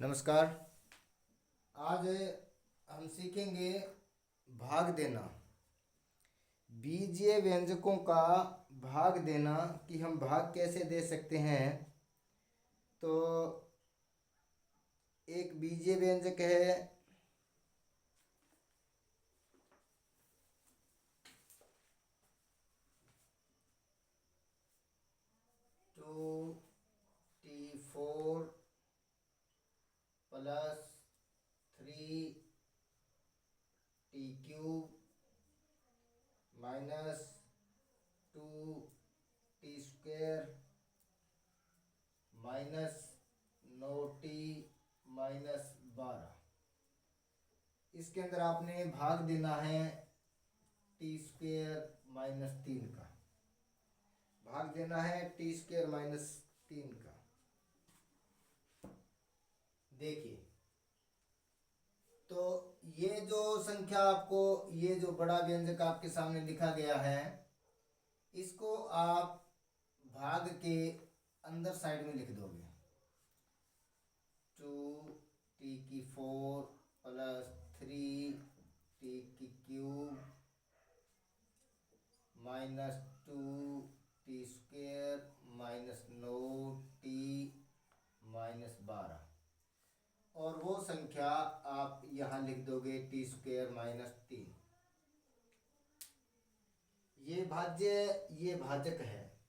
नमस्कार। आज हम सीखेंगे भाग देना। बीजीय व्यंजकों का भाग देना कि हम भाग कैसे दे सकते हैं। तो एक बीजीय व्यंजक है two t four plus three t cube minus two t square minus 9t minus 12। इसके अंदर आपने भाग देना है टी स्क्वायर माइनस 3 का। भाग देना है टी स्क्वायर माइनस 3 का। देखिए, तो ये जो संख्या आपको, ये जो बड़ा व्यंजक आपके सामने लिखा गया है, इसको आप भाग के अंदर साइड में लिख दोगे। 2t4 plus 3t³ minus 2t² minus 9t minus 12, और वो संख्या आप यहाँ लिख दोगे t² माइनस 3। ये भाज्य, ये भाजक है।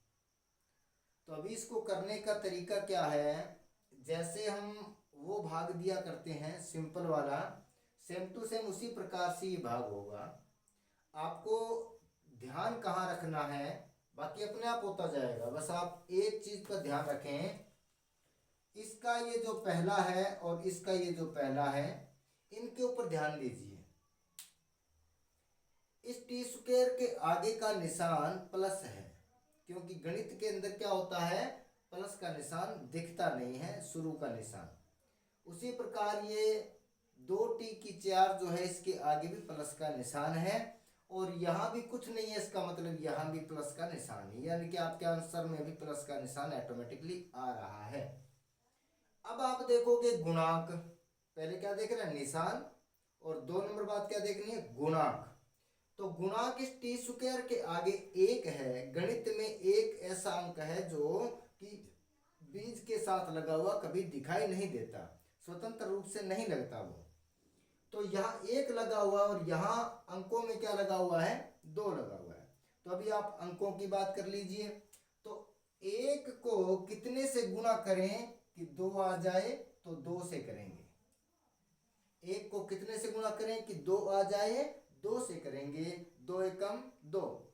तो अभी इसको करने का तरीका क्या है, जैसे हम वो भाग दिया करते हैं सिंपल वाला, सेम टू सेम उसी प्रकार से ये भाग होगा। आपको ध्यान कहाँ रखना है, बाकी अपने आप होता जाएगा। बस आप एक चीज पर ध्यान रखें, इसका ये जो पहला है और इसका ये जो पहला है, इनके ऊपर ध्यान दीजिए। इस t² के आगे का निशान प्लस है, क्योंकि गणित के अंदर क्या होता है, प्लस का निशान दिखता नहीं है, शुरू का निशान। उसी प्रकार ये 2t4 जो है, इसके आगे भी प्लस का निशान है, और यहाँ भी कुछ नहीं है, इसका मतलब यहाँ भी प्लस का निशान है, यानी कि आपके आंसर में भी प्लस का निशान ऑटोमेटिकली आ रहा है। अब आप देखोगे गुणांक, पहले क्या देख रहे हैं, निशान, और 2 नंबर बात क्या देखनी है, गुणांक। तो गुणांक इस t² के आगे एक है। गणित में एक ऐसा अंक है जो कि बीज के साथ लगा हुआ कभी दिखाई नहीं देता, स्वतंत्र रूप से नहीं लगता वो। तो यहाँ एक लगा हुआ, और यहाँ अंकों में क्या लगा हुआ है, 2 लगा हुआ है। तो अभी आप अंकों की बात कर लीजिए। तो एक को कितने से गुणा करें कि 2 आ जाए, तो 2 से करेंगे। एक को कितने से गुणा करें कि 2 आ जाए, 2 से करेंगे। 2 एकम 2।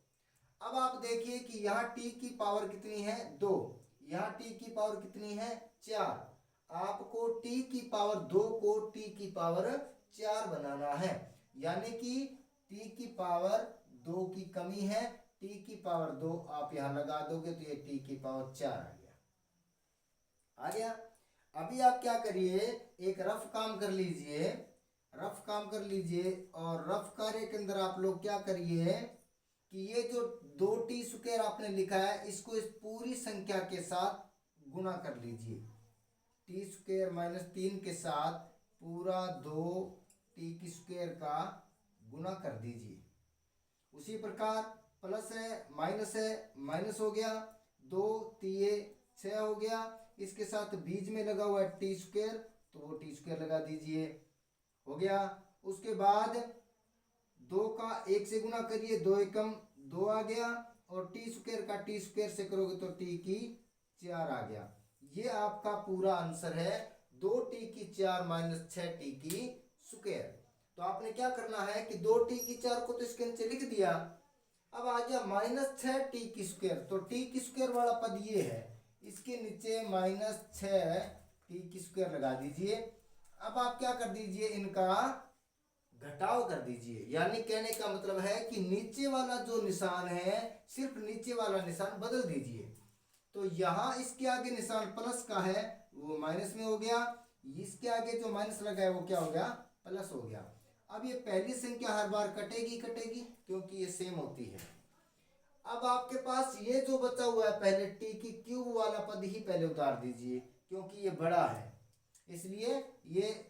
अब आप देखिए कि यहाँ t की पावर कितनी है, 2। यहाँ t की पावर कितनी है, 4। आपको t की पावर 2 को t की पावर 4 बनाना है, यानी कि t की पावर 2 की कमी है। t की पावर 2 आप यहां लगा दोगे तो ये t की पावर 4 आ गया। आ गया। अभी आप क्या करिए, एक रफ काम कर लीजिए। रफ काम कर लीजिए, और रफ कार्य के अंदर आप लोग क्या करिए कि ये जो 2t² आपने लिखा है, इसको इस पूरी संख्या के साथ गुणा कर लीजिए। t² माइनस 3 के साथ पूरा 2t² का गुणा कर दीजिए। उसी प्रकार प्लस है, माइनस हो गया, 2 तिये 6 हो गया। इसके साथ बीच में लगा हुआ है t², तो वो t² लगा दीजिए, हो गया। उसके बाद 2 का 1 से गुणा करिए, 2 एकम 2 आ गया, और t² का t² से करोगे तो t की 4 आ गया। ये आपका पूरा आंसर है, 2t की 4 माइनस 6t की स्क्वायर। तो आपने क्या करना है कि 2t की 4 को तो इसके नीचे लिख दिया। अब आ गया माइनस 6t की स्क्वायर, तो t की स्क्वायर वाला पद ये है, इसके नीचे माइनस 6t की स्क्वायर लगा दीजिए। अब आप क्या कर दीजिए, इनका घटाव कर दीजिए। यानी कहने का मतलब है कि नीचे वाला जो निशान है, सिर्फ नीचे वाला निशान बदल दीजिए। तो यहां इसके आगे निशान प्लस का है, वो माइनस में हो गया। इसके आगे जो माइनस लगा है वो क्या हो गया, प्लस हो गया। अब ये पहली संख्या हर बार कटेगी कटेगी, क्योंकि ये सेम होती है। अब आपके पास ये जो बचा हुआ है, पहले t की क्यूब वाला पद ही पहले उतार दीजिए, क्योंकि ये बड़ा है। इसलिए ये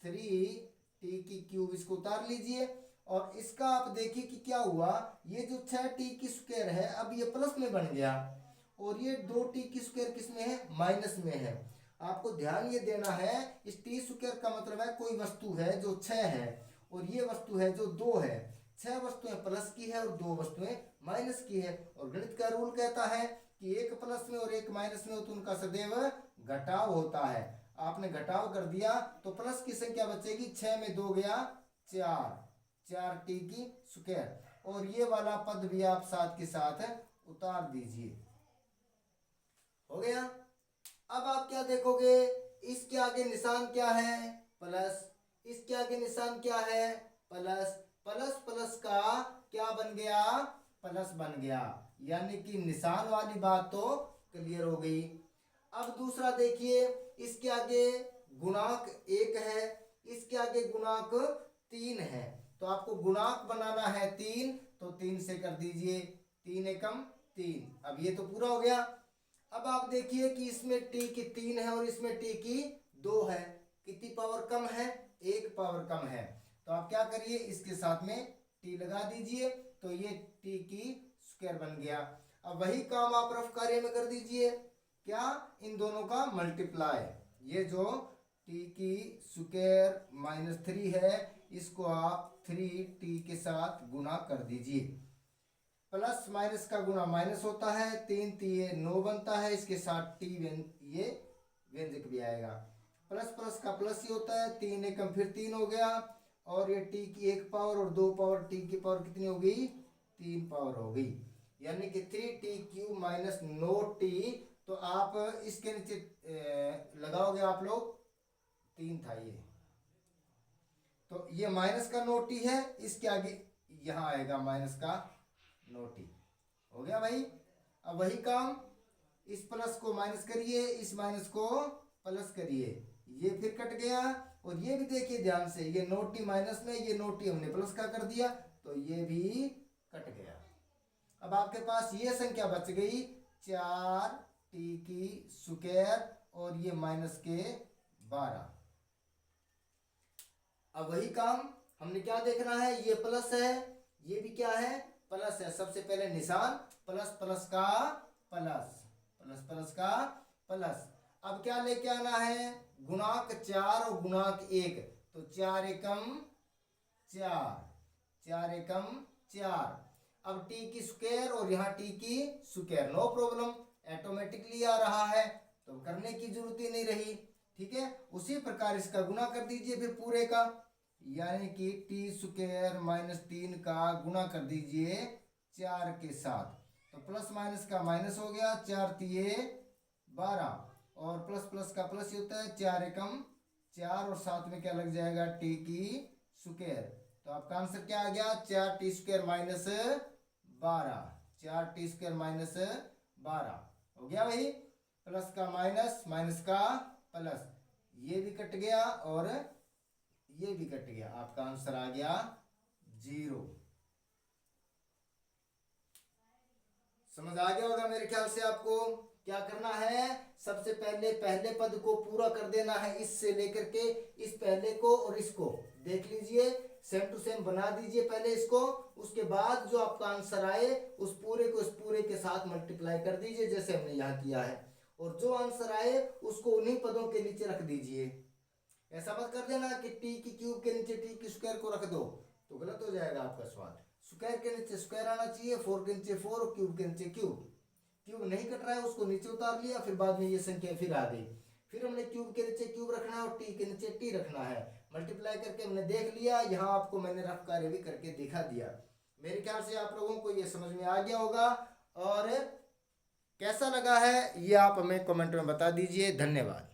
3t³ इसको उतार लीजिए। और इसका आप देखिए कि क्या हुआ, ये जो 6t² है अब ये प्लस में बन गया, और ये 2t² किस में है, माइनस में है। आपको ध्यान ये देना है, इस t² का मतलब है कोई वस्तु है जो 6 है, और ये वस्तु है जो 2 है। 6 वस्तुएं प्लस की है और 2 वस्तुएं माइनस की है। और गणित का रूल कहता है कि एक प्लस में और एक माइनस में हो तो उनका सदैव घटाव होता है। आपने घटाव कर दिया तो प्लस की संख्या बचेगी, 6 में 2 गया 4t², और ये वाला पद भी आप साथ के साथ उतार दीजिए। हो गया। अब आप क्या देखोगे, इसके आगे निशान क्या है, प्लस, इसके आगे निशान क्या है, प्लस। प्लस प्लस का क्या बन गया, प्लस बन गया, यानी कि निशान वाली बात तो क्लियर हो गई। अब दूसरा देखिए, इसके आगे गुणांक 1 है, इसके आगे गुणांक 3 है, तो आपको गुणांक बनाना है 3, तो 3 से कर दीजिए, 3 एकम 3। अब ये तो पूरा हो गया। अब आप देखिए कि इसमें t की 3 है और इसमें t की 2 है, कितनी पावर कम है, 1 पावर कम है। तो आप क्या करिए, इसके साथ में t लगा दीजिए, तो ये t² बन गया। अब वही काम आप रफ कार्य में कर दीजिए, क्या, इन दोनों का मल्टीप्लाई। ये जो t² - 3 है, इसको आप 3t के साथ गुना कर दीजिए। प्लस माइनस का गुना माइनस होता है, 3 3 9 बनता है, इसके साथ t ये व्यंजक भी आएगा। प्लस प्लस का प्लस ही होता है, 3 एकम फिर 3 हो गया, और ये t की 1 पावर और 2 पावर, t की पावर कितनी हो गई, 3 पावर हो गई, यानी कि 3t³ - 9t। तो आप इसके नीचे लगाओगे आप लोग, 3 था ये, तो ये माइनस का 9t है, इसके आगे यहाँ आएगा माइनस का 9t। हो गया भाई। अब वही काम, इस प्लस को माइनस करिए, इस माइनस को प्लस करिए, ये फिर कट गया। और ये भी देखिए ध्यान से, ये 9t माइनस में, ये 9t हमने प्लस का कर दिया, तो ये भी कट गया। अब आपके पास ये संख्या बच गई 4t² और ये माइनस के 12। अब वही काम हमने क्या देखना है, ये प्लस है, ये भी क्या है, प्लस है। सबसे पहले निशान, प्लस प्लस का प्लस, प्लस प्लस का प्लस। अब क्या लेके आना है, गुणांक 4 और गुणांक 1, तो 4 एकम 4, 4 एकम 4। अब t² और यहाँ t², नो प्रॉब्लम, ऑटोमेटिकली आ रहा है, तो करने की जरूरत ही नहीं रही। ठीक है, उसी प्रकार इसका गुना कर दीजिए फिर पूरे का, यानी कि t² - 3 का गुना कर दीजिए 4 के साथ, तो प्लस माइनस का माइनस हो गया, 4 3 12, और प्लस प्लस का प्लस ही होता है, 4 एकम 4, और साथ में क्या लग जाएगा, t²। तो आपका आंसर क्या आ गया, 4t² - 12, 4t² - 12। हो गया भाई, प्लस का माइनस, माइनस का प्लस, ये भी कट गया और ये भी कट गया, आपका आंसर आ गया 0। समझ आ गया होगा मेरे ख्याल से। आपको क्या करना है, सबसे पहले पहले पद को पूरा कर देना है, इससे लेकर के इस पहले को और इसको देख लीजिए, सेम टू सेम बना दीजिए पहले इसको, उसके बाद जो आपका आंसर आए उस पूरे को इस पूरे के साथ मल्टीप्लाई कर दीजिए, जैसे हमने यहाँ किया है, और जो आंसर आए उसको उन्हीं पदों के नीचे रख दीजिए। ऐसा मत कर देना कि t³ के नीचे t² को रख दो, तो गलत हो जाएगा आपका सवाल। स्क्वायर के नीचे स्क्वायर आना चाहिए, 4 के नीचे 4 और क्यूब के नीचे क्यूब। क्यूब नहीं कट रहा है, उसको नीचे उतार लिया, फिर बाद में ये संख्या फिर आ गई, फिर हमने क्यूब के नीचे क्यूब रखना है और t के नीचे t रखना है, मल्टीप्लाई करके हमने देख लिया। यहाँ आपको मैंने रफ कार्य भी करके दिखा दिया। मेरे ख्याल से आप लोगों को ये समझ में आ गया होगा, और कैसा लगा है ये आप हमें कमेंट में बता दीजिए। धन्यवाद।